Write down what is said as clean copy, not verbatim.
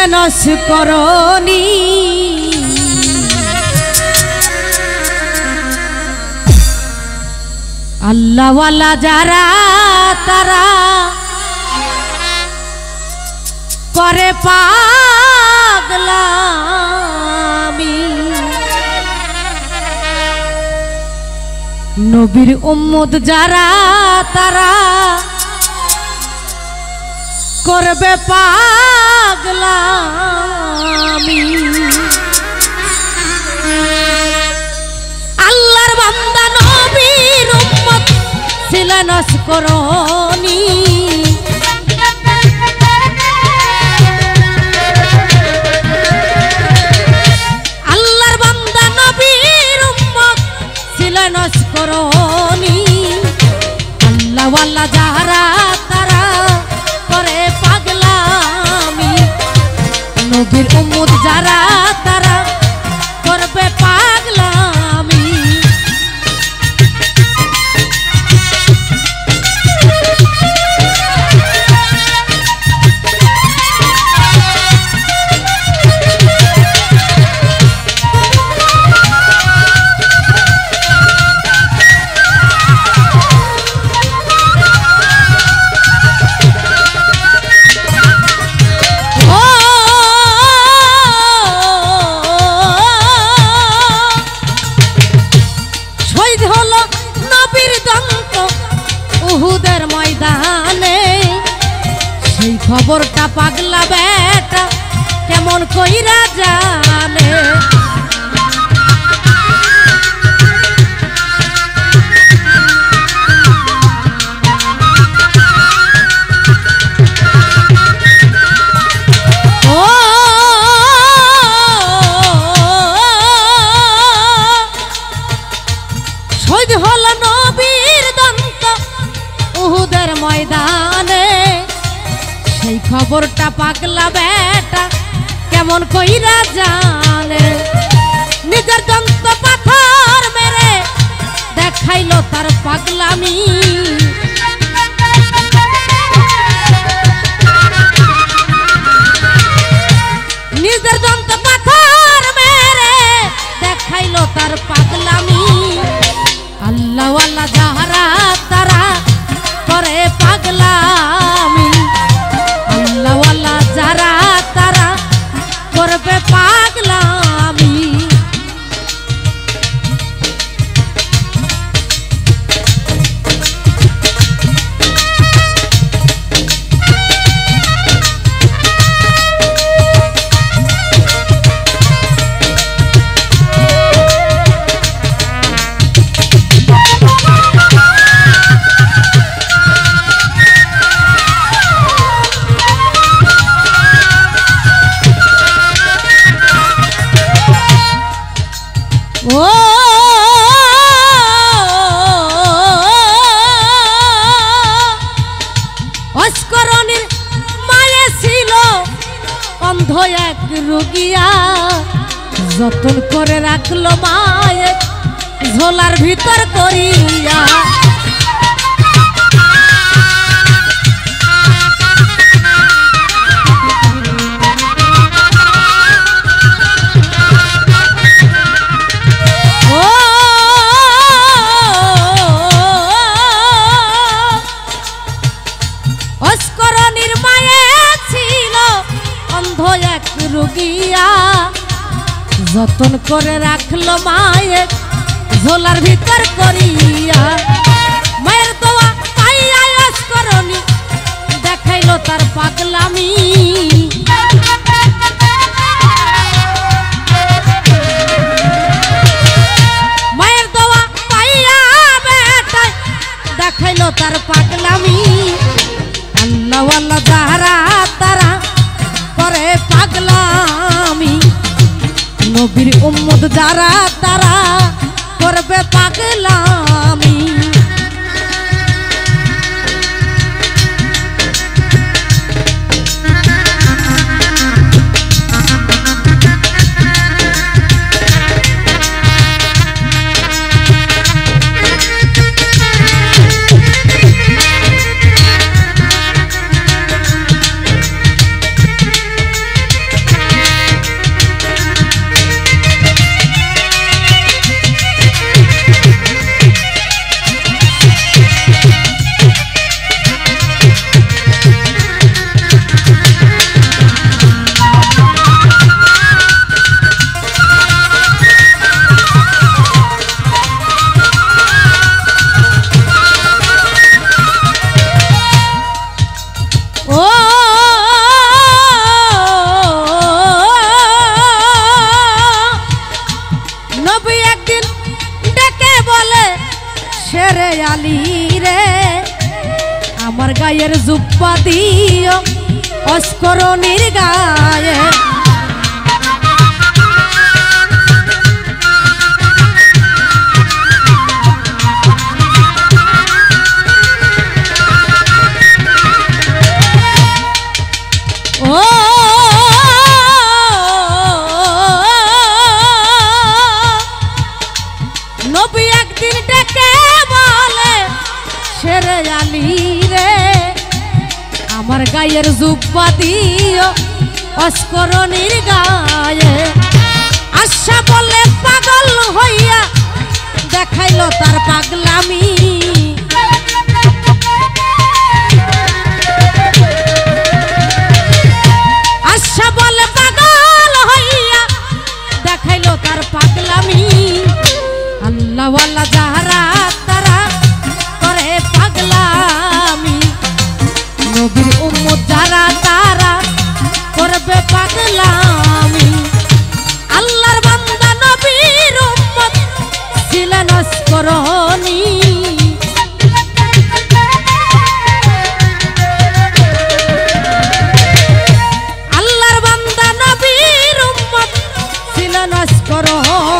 সিলেনস করনি আল্লাহওয়ালা যারা তারা করে পাগলামি নবীর উম্মত যারা তারা করবে পাগলামি আল্লাহর বান্দা নবীর উম্মত সিলেনস করনি আল্লাহর বান্দা নবীর উম্মত সিলেনস করনি আল্লাহওয়ালা যারা তারা করে পাগলামি নবীর উম্মত যারা তারা করবে পাগলামি উহুদের ময়দানে সেই খবরটা পাগলা বেটা কেমন কইরা জানে ও শহীদ হল নবীর দন্ত উহুদের ময়দানে সেই খবরটা পাগলা বেটা কেমন কইরা জানে নিজের দন্ত পাথর মেরে দেখাইলো তার পাগলামি নিজের দন্ত পাথর মেরে দেখাইলো তার পাগলামি আল্লাহওয়ালা যারা তারা করে পাগলামি আল্লাহওয়ালা যারা তারা করবে পাগলামি ও অস্করণীর মায়ে ছিল অন্ধ এক রোগিয়া যতন করে রাখলো মায়ে ঝোলার ভিতর করিয়া রুগিয়া যতন করে রাখলো মায়ের ঝোলার ভিতর করিয়া মায়ের দোয়া পাইয়া অস্করণী দেখাইলো তার পাগলামি মায়ের দোয়া পাইয়া বেটায় দেখাইলো তার পাগলামি আল্লাহওয়ালা যারা তারা করে পাগলামি নবীর উম্মত যারা তারা করবে পাগলামি শেরে আলী রে আমার গায়ের জুব্বা দিও অস্করণীর গায়ে নবী একদিন ডেকে বলে শেরে আলী রে আমার গায়ের জুব্বা দিও অস্করণীর গায়ে আশা বলে পাগল হইয়া দেখাইলো তার পাগলামি আশা বলে পাগল হইয়া দেখাইলো তার পাগলামি আল্লাহওয়ালা যারা তারা করে পাগলামি নবীর উম্মত যারা তারা করবে পাগলামি আল্লাহর বান্দা নবীর উম্মত ছিলেন অস্করণী আল্লাহর বান্দা নবীর উম্মত ছিলেন অস্করণী